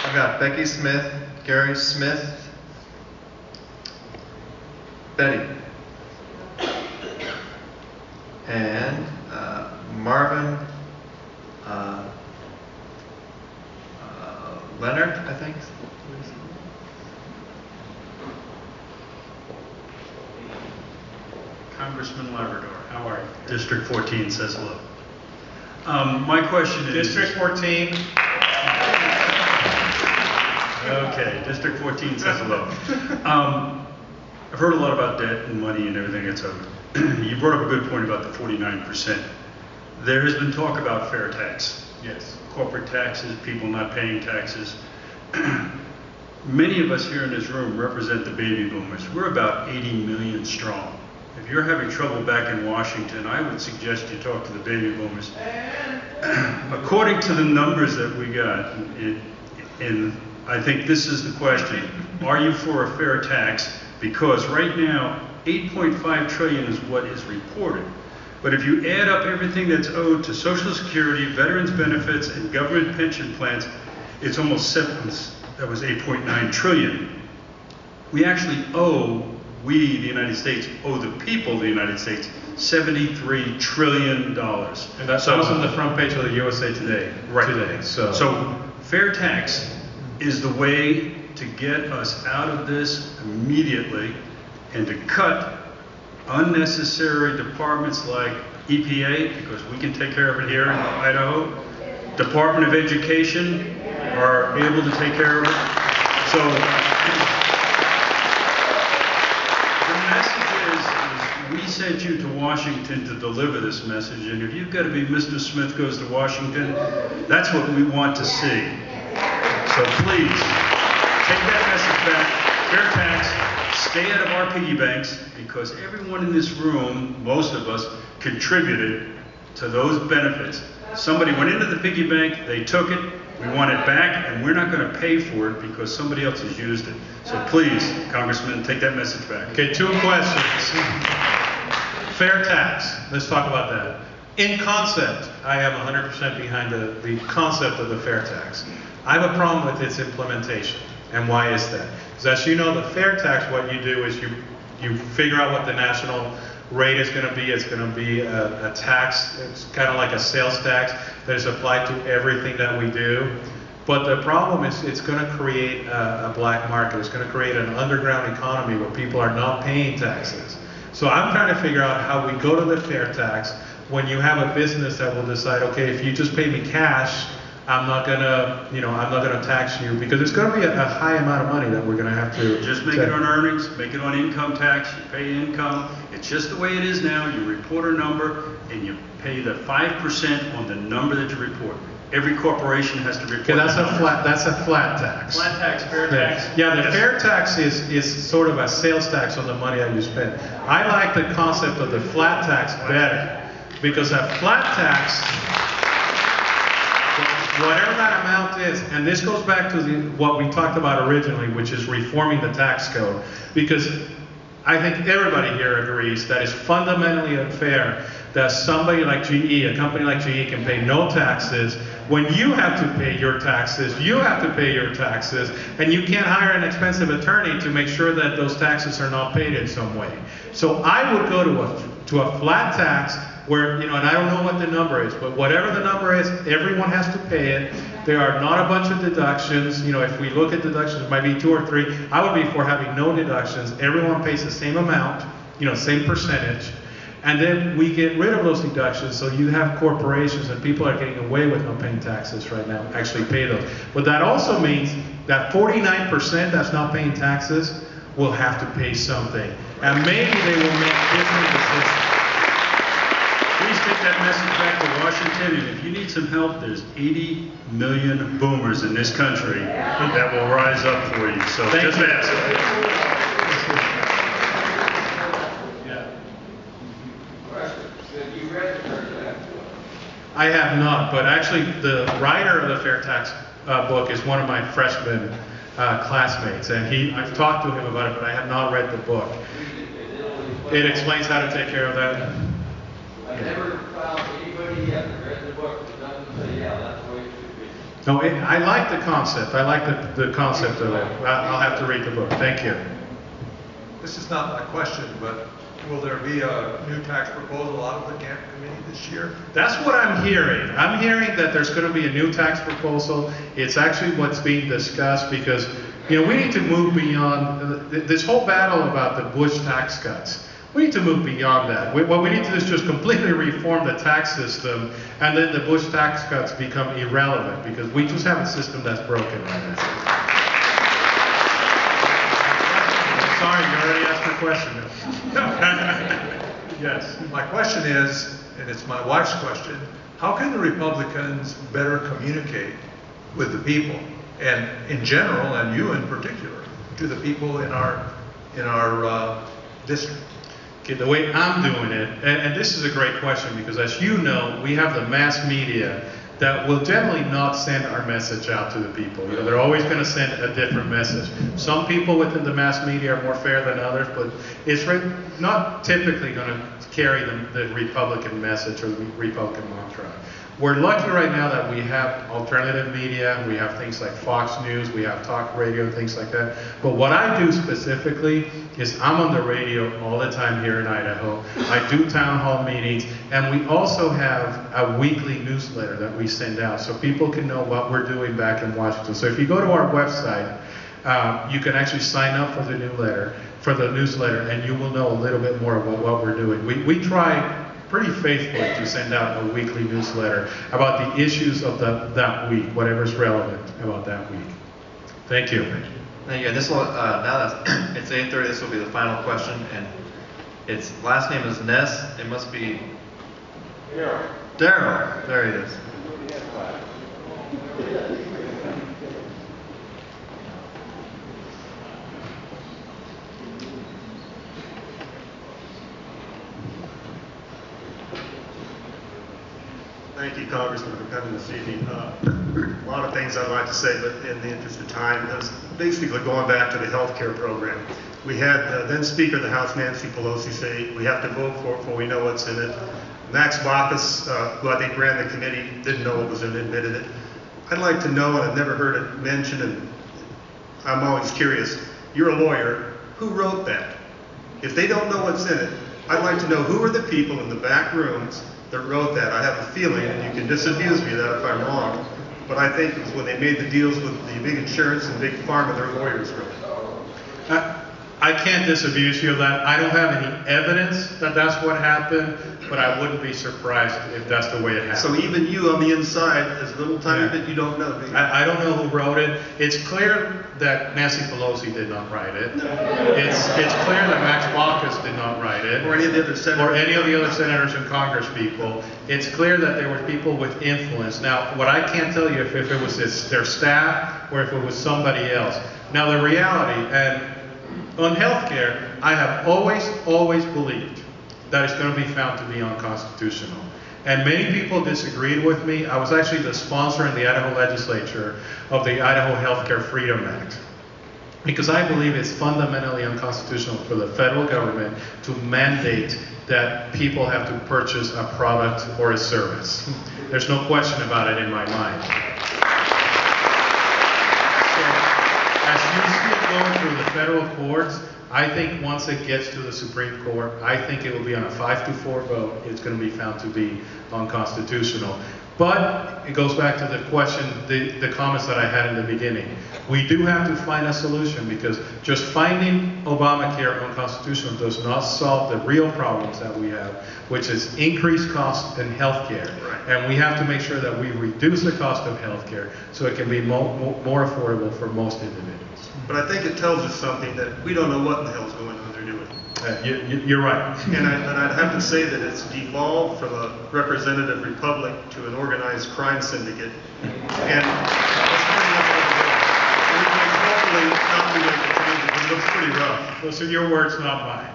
I've got Becky Smith, Gary Smith, Betty, and Marvin Leonard, I think. Congressman Labrador, how are you? District 14 says hello. My question is... District 14. Okay, District 14 says hello. I've heard a lot about debt and money and everything that's owed. You brought up a good point about the 49%. There has been talk about fair tax. Yes. Corporate taxes, people not paying taxes. Many of us here in this room represent the baby boomers. We're about 80 million strong. If you're having trouble back in Washington, I would suggest you talk to the baby boomers. According to the numbers that we got, and I think this is the question, are you for a fair tax? Because right now, 8.5 trillion is what is reported. But if you add up everything that's owed to Social Security, veterans benefits, and government pension plans, it's almost that was 8.9 trillion. We actually owe, we, the United States, owe the people of the United States $73 trillion. And that was on the front page of the USA Today today. So fair tax is the way to get us out of this immediately and to cut unnecessary departments like EPA, because we can take care of it here in Idaho. Department of Education are able to take care of it. So the message is we sent you to Washington to deliver this message, and if you've got to be Mr. Smith goes to Washington, that's what we want to see. So please, take that message back. Fair tax, stay out of our piggy banks, because everyone in this room, most of us, contributed to those benefits. Somebody went into the piggy bank, they took it, we want it back, and we're not going to pay for it because somebody else has used it. So please, Congressman, take that message back. Okay, 2 questions. Fair tax, let's talk about that. In concept, I am 100% behind the concept of the fair tax. I have a problem with its implementation. And why is that? Because as you know, the fair tax, what you do is you figure out what the national rate is going to be. It's going to be a tax. It's kind of like a sales tax that is applied to everything that we do. But the problem is it's going to create a black market. It's going to create an underground economy where people are not paying taxes. So I'm trying to figure out how we go to the fair tax when you have a business that will decide, okay, if you just pay me cash, I'm not gonna tax you, because it's gonna be a high amount of money that we're gonna have to just make it on earnings, make it on income tax, you pay income. It's just the way it is now. You report a number and you pay the 5% on the number that you report. Every corporation has to report. Okay, that's a flat tax. Flat tax, fair tax. Yeah, the fair tax is sort of a sales tax on the money that you spend. I like the concept of the flat tax better, because a flat tax, whatever that amount is, and this goes back to what we talked about originally, which is reforming the tax code, because I think everybody here agrees that it's fundamentally unfair that somebody like GE, a company like GE, can pay no taxes when you have to pay your taxes, you have to pay your taxes, and you can't hire an expensive attorney to make sure that those taxes are not paid in some way. So I would go to a flat tax where, and I don't know what the number is, but whatever the number is, everyone has to pay it. There are not a bunch of deductions. If we look at deductions, it might be 2 or 3. I would be for having no deductions. Everyone pays the same amount, same percentage. And then we get rid of those deductions, so you have corporations and people are getting away with not paying taxes right now, actually pay those. But that also means that 49% that's not paying taxes will have to pay something. And maybe they will make different decisions. Please take that message back to Washington, and if you need some help, there's 80 million boomers in this country that will rise up for you. So just ask. I have not, but actually the writer of the Fair Tax book is one of my freshman classmates, and I've talked to him about it, but I have not read the book. It explains how to take care of that. I never found anybody yet that read the book that doesn't say, yeah, that's the way it should be. No, I like the concept. I like the concept of it. I'll have to read the book. Thank you. This is not my question, but will there be a new tax proposal out of the camp committee this year? That's what I'm hearing. I'm hearing that there's going to be a new tax proposal. It's actually what's being discussed because, you know, we need to move beyond this whole battle about the Bush tax cuts. We need to move beyond that. What we need to do is just completely reform the tax system, and then the Bush tax cuts become irrelevant because we just have a system that's broken right now. Sorry, you already asked the question. Yes. My question is, and it's my wife's question, how can the Republicans better communicate with the people, and in general, and you in particular, to the people in our district? Okay, the way I'm doing it, and this is a great question because as you know, we have the mass media that will generally not send our message out to the people. You know, they're always going to send a different message. Some people within the mass media are more fair than others, but it's not typically going to carry the Republican message or the Republican mantra. We're lucky right now that we have alternative media, we have things like Fox News, we have talk radio and things like that. But what I do specifically is I'm on the radio all the time here in Idaho. I do town hall meetings, and we also have a weekly newsletter that we send out so people can know what we're doing back in Washington. So if you go to our website, you can actually sign up for the newsletter, and you will know a little bit more about what we're doing. We try pretty faithfully to send out a weekly newsletter about the issues of that week, whatever's relevant about that week. Thank you. Thank you. And this will, now that it's 8:30, this will be the final question, and its last name is Ness. It must be Daryl. There he is. Thank you, Congressman, for coming this evening. A lot of things I'd like to say, but in the interest of time, is basically going back to the health care program. We had then Speaker of the House, Nancy Pelosi, say we have to vote for it before we know what's in it. Max Baucus, who I think ran the committee, didn't know what was in it, admitted it. I'd like to know, and I've never heard it mentioned, and I'm always curious, you're a lawyer, who wrote that? If they don't know what's in it, I'd like to know who are the people in the back rooms that wrote that. I have a feeling, and you can disabuse me of that if I'm wrong, but I think it was when they made the deals with the big insurance and big pharma, their lawyers wrote it. I can't disabuse you of that. I don't have any evidence that that's what happened, but I wouldn't be surprised if that's the way it happened. So even you on the inside, as a little tiny bit, you don't know. I don't know who wrote it. It's clear that Nancy Pelosi did not write it. It's clear that Max Baucus did not write it. Or any of the other senators. Or any of the other senators and Congress people. It's clear that there were people with influence. Now, what I can't tell you if it was their staff or if it was somebody else. Now, the reality, and on healthcare, I have always believed that it's going to be found to be unconstitutional. And many people disagreed with me. I was actually the sponsor in the Idaho legislature of the Idaho Healthcare Freedom Act, because I believe it's fundamentally unconstitutional for the federal government to mandate that people have to purchase a product or a service. There's no question about it in my mind. As you see it going through the federal courts, I think once it gets to the Supreme Court, I think it will be on a 5-4 vote. It's going to be found to be unconstitutional. But it goes back to the question, the comments that I had in the beginning. We do have to find a solution because just finding Obamacare unconstitutional does not solve the real problems that we have, which is increased cost in healthcare. Right. And we have to make sure that we reduce the cost of healthcare so it can be more affordable for most individuals. But I think it tells us something that we don't know what in the hell's going on they're doing. You're right. And I'd have to say that it's devolved from a representative republic to an organized crime syndicate. And that's pretty much what it is. And we can hopefully not be able to change it, but it looks pretty rough. Those are your words, not mine.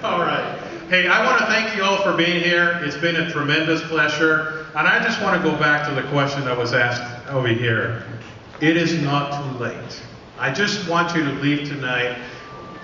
All right. Hey, I want to thank you all for being here. It's been a tremendous pleasure. And I just want to go back to the question that was asked over here. It is not too late. I just want you to leave tonight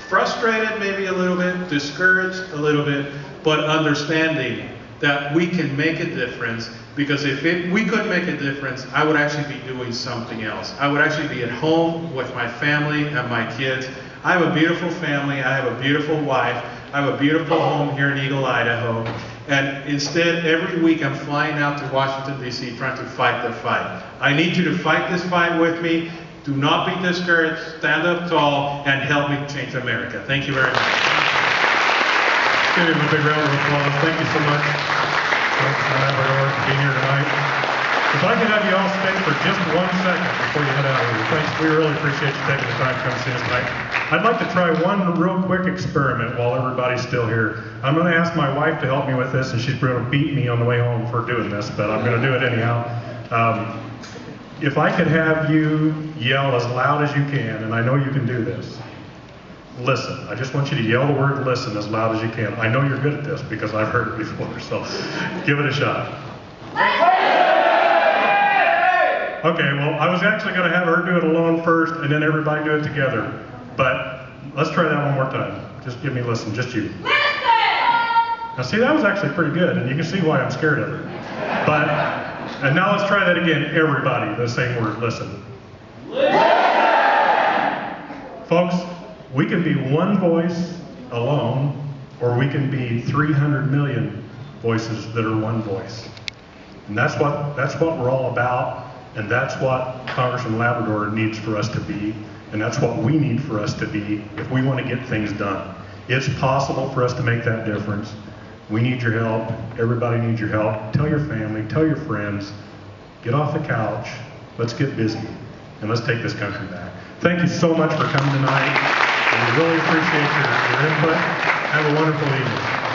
frustrated maybe a little bit, discouraged a little bit, but understanding that we can make a difference Because if we could make a difference, I would actually be doing something else. I would actually be at home with my family and my kids. I have a beautiful family, I have a beautiful wife, I have a beautiful home here in Eagle, Idaho. And instead, every week I'm flying out to Washington, D.C. trying to fight the fight. I need you to fight this fight with me. Do not be discouraged, stand up tall, and help me change America. Thank you very much. Give him a big round of applause. Thank you so much, Congressman Labrador, for being here tonight. If I could have you all stay for just 1 second before you head out of here. Thanks. We really appreciate you taking the time to come see us tonight. I'd like to try one real quick experiment while everybody's still here. I'm going to ask my wife to help me with this, and she's going to beat me on the way home for doing this, but I'm going to do it anyhow. If I could have you yell as loud as you can, and I know you can do this, listen. I just want you to yell the word listen as loud as you can. I know you're good at this because I've heard it before, so give it a shot. Okay, well, I was actually going to have her do it alone first and then everybody do it together. But let's try that one more time. Just give me listen, just you. Listen! Now see, that was actually pretty good, and you can see why I'm scared of it. And now let's try that again, everybody, the same word, listen. Folks, we can be one voice alone, or we can be 300 million voices that are one voice. And that's what we're all about, and that's what Congressman Labrador needs for us to be, and that's what we need for us to be if we want to get things done. It's possible for us to make that difference. We need your help. Everybody needs your help. Tell your family, tell your friends, get off the couch, let's get busy, and let's take this country back. Thank you so much for coming tonight. We really appreciate your input. Have a wonderful evening.